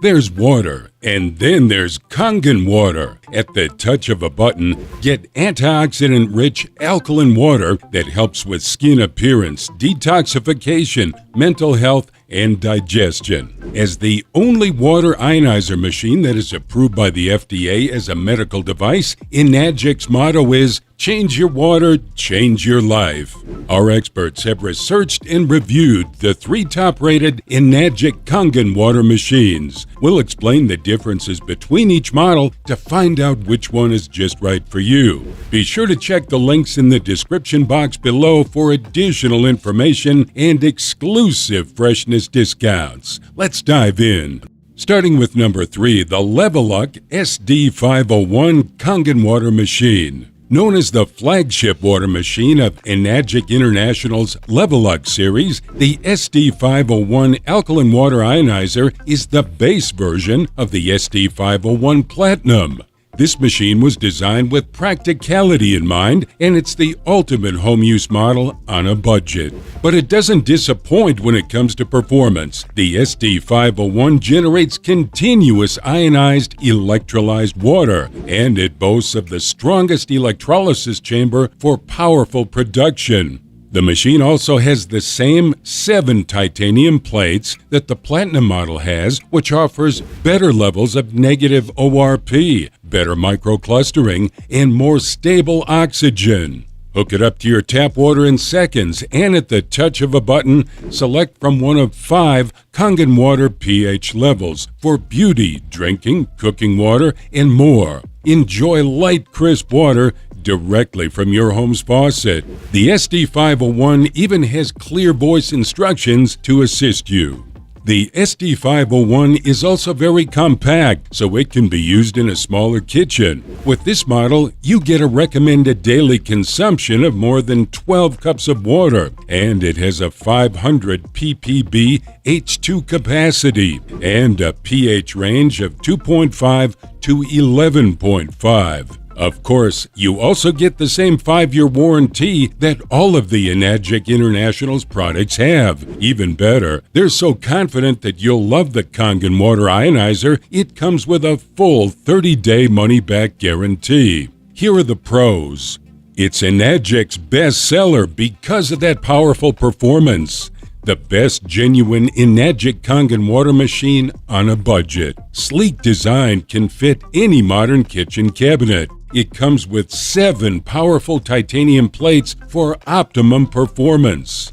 There's water, and then there's Kangen water. At the touch of a button, get antioxidant-rich alkaline water that helps with skin appearance, detoxification, mental health, and digestion. As the only water ionizer machine that is approved by the FDA as a medical device, Enagic's motto is, "Change your water, change your life." Our experts have researched and reviewed the 3 top-rated Enagic Kangen water machines. We'll explain the differences between each model to find out which one is just right for you. Be sure to check the links in the description box below for additional information and exclusive freshness discounts. Let's dive in. Starting with number 3, the Leveluck SD501 Kangen water machine. Known as the flagship water machine of Enagic International's Leveluck series, the SD501 Alkaline Water Ionizer is the base version of the SD501 Platinum. This machine was designed with practicality in mind, and it's the ultimate home use model on a budget. But it doesn't disappoint when it comes to performance. The SD501 generates continuous ionized electrolyzed water, and it boasts of the strongest electrolysis chamber for powerful production. The machine also has the same 7 titanium plates that the Platinum model has, which offers better levels of negative ORP, better microclustering, and more stable oxygen. Hook it up to your tap water in seconds, and at the touch of a button, select from one of 5 Kangen water pH levels for beauty, drinking, cooking water, and more. Enjoy light, crisp water directly from your home's faucet. The SD501 even has clear voice instructions to assist you. The SD501 is also very compact, so it can be used in a smaller kitchen. With this model, you get a recommended daily consumption of more than 12 cups of water, and it has a 500 ppb H2 capacity and a pH range of 2.5 to 11.5. Of course, you also get the same 5-year warranty that all of the Enagic International's products have. Even better, they're so confident that you'll love the Kangen water ionizer, it comes with a full 30-day money-back guarantee. Here are the pros. It's Enagic's best seller because of that powerful performance. The best genuine Enagic Kangen water machine on a budget. Sleek design can fit any modern kitchen cabinet. It comes with 7 powerful titanium plates for optimum performance.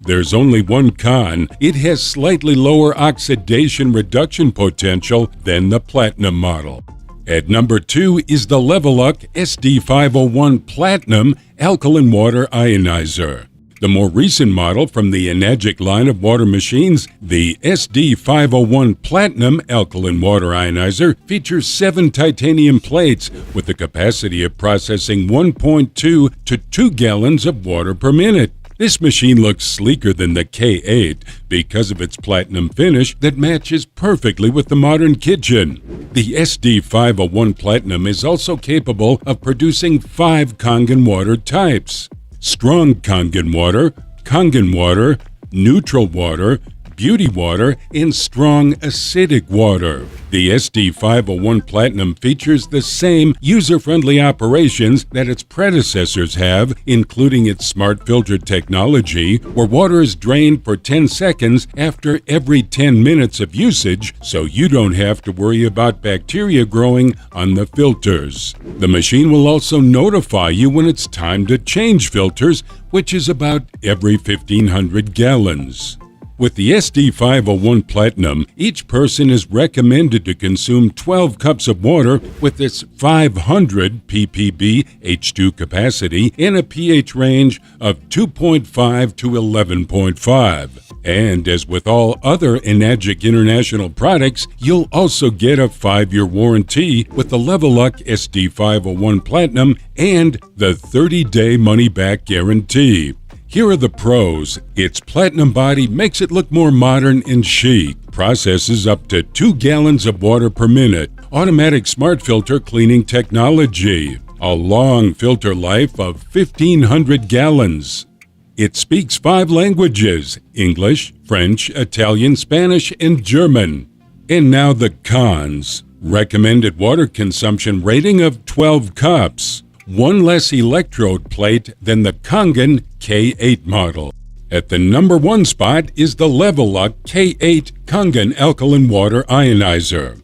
There's only one con. It has slightly lower oxidation reduction potential than the Platinum model. At number 2 is the Leveluck SD501 Platinum Alkaline Water Ionizer. The more recent model from the Enagic line of water machines, the SD501 Platinum Alkaline Water Ionizer, features 7 titanium plates with the capacity of processing 1.2 to 2 gallons of water per minute. This machine looks sleeker than the K8 because of its platinum finish that matches perfectly with the modern kitchen. The SD501 Platinum is also capable of producing 5 Kangen water types: strong Kangen water, neutral water, beauty water, and strong acidic water. The SD501 Platinum features the same user-friendly operations that its predecessors have, including its smart filter technology, where water is drained for 10 seconds after every 10 minutes of usage, so you don't have to worry about bacteria growing on the filters. The machine will also notify you when it's time to change filters, which is about every 1,500 gallons. With the SD501 Platinum, each person is recommended to consume 12 cups of water with its 500 ppb H2 capacity and a pH range of 2.5 to 11.5. And as with all other Enagic International products, you'll also get a 5-year warranty with the Leveluck SD501 Platinum and the 30-day money-back guarantee. Here are the pros. Its platinum body makes it look more modern and chic. Processes up to 2 gallons of water per minute. Automatic smart filter cleaning technology. A long filter life of 1,500 gallons. It speaks 5 languages: English, French, Italian, Spanish, and German. And now the cons. Recommended water consumption rating of 12 cups. One less electrode plate than the Kangen K8 model. At the number 1 spot is the Level-Up K8 Kangen Alkaline Water Ionizer.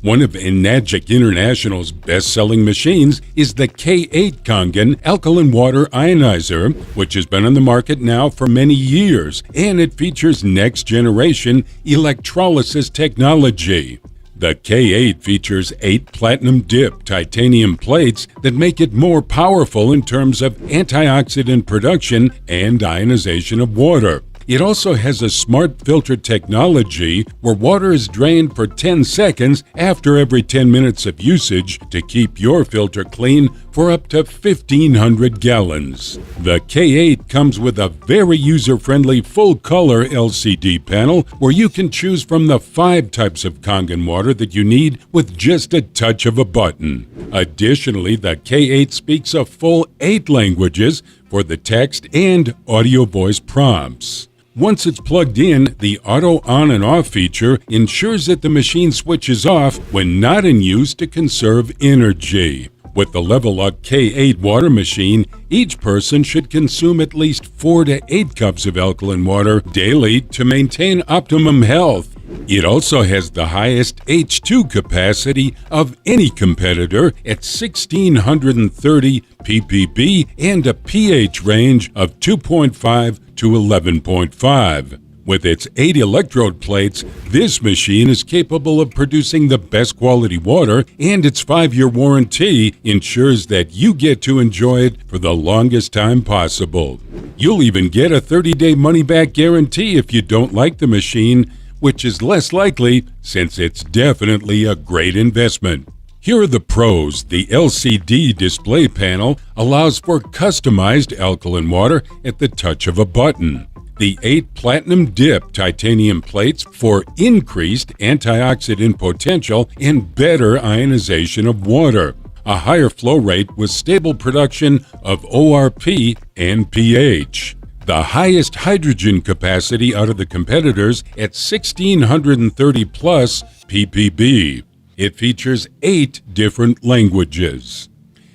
One of Enagic International's best-selling machines is the K8 Kangen Alkaline Water Ionizer, which has been on the market now for many years, and it features next-generation electrolysis technology. The K8 features 8 platinum-dip titanium plates that make it more powerful in terms of antioxidant production and ionization of water. It also has a smart filter technology where water is drained for 10 seconds after every 10 minutes of usage to keep your filter clean for up to 1,500 gallons. The K8 comes with a very user-friendly full-color LCD panel where you can choose from the 5 types of Kangen water that you need with just a touch of a button. Additionally, the K8 speaks a full 8 languages for the text and audio voice prompts. Once it's plugged in, the auto on and off feature ensures that the machine switches off when not in use to conserve energy. With the Level-Up K8 water machine, each person should consume at least 4 to 8 cups of alkaline water daily to maintain optimum health. It also has the highest H2 capacity of any competitor at 1,630 ppb and a pH range of 2.5 to 11.5. With its 8 electrode plates, this machine is capable of producing the best quality water, and its 5-year warranty ensures that you get to enjoy it for the longest time possible. You'll even get a 30-day money-back guarantee if you don't like the machine, which is less likely since it's definitely a great investment. Here are the pros. The LCD display panel allows for customized alkaline water at the touch of a button. The 8 platinum dip titanium plates for increased antioxidant potential and better ionization of water. A higher flow rate with stable production of ORP and pH. The highest hydrogen capacity out of the competitors at 1,630 plus ppb. It features 8 different languages.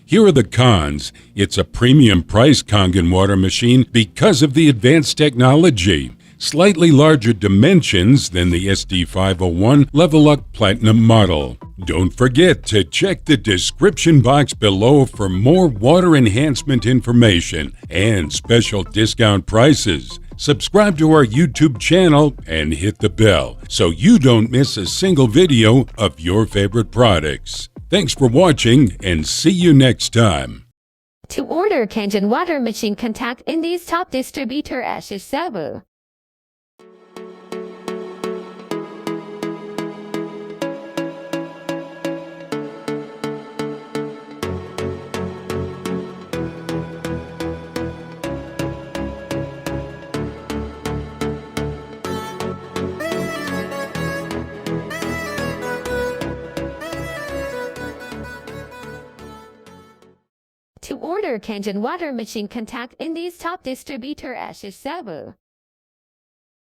Here are the cons. It's a premium price Kangen water machine because of the advanced technology. Slightly larger dimensions than the SD501 Level-Up Platinum model. Don't forget to check the description box below for more water enhancement information and special discount prices. Subscribe to our YouTube channel and hit the bell so you don't miss a single video of your favorite products. Thanks for watching and see you next time. To order Kangen water machine, contact India's top distributor ASHISH SABOO. To order Kangen water machine, contact India's top distributor ASHISH SABOO.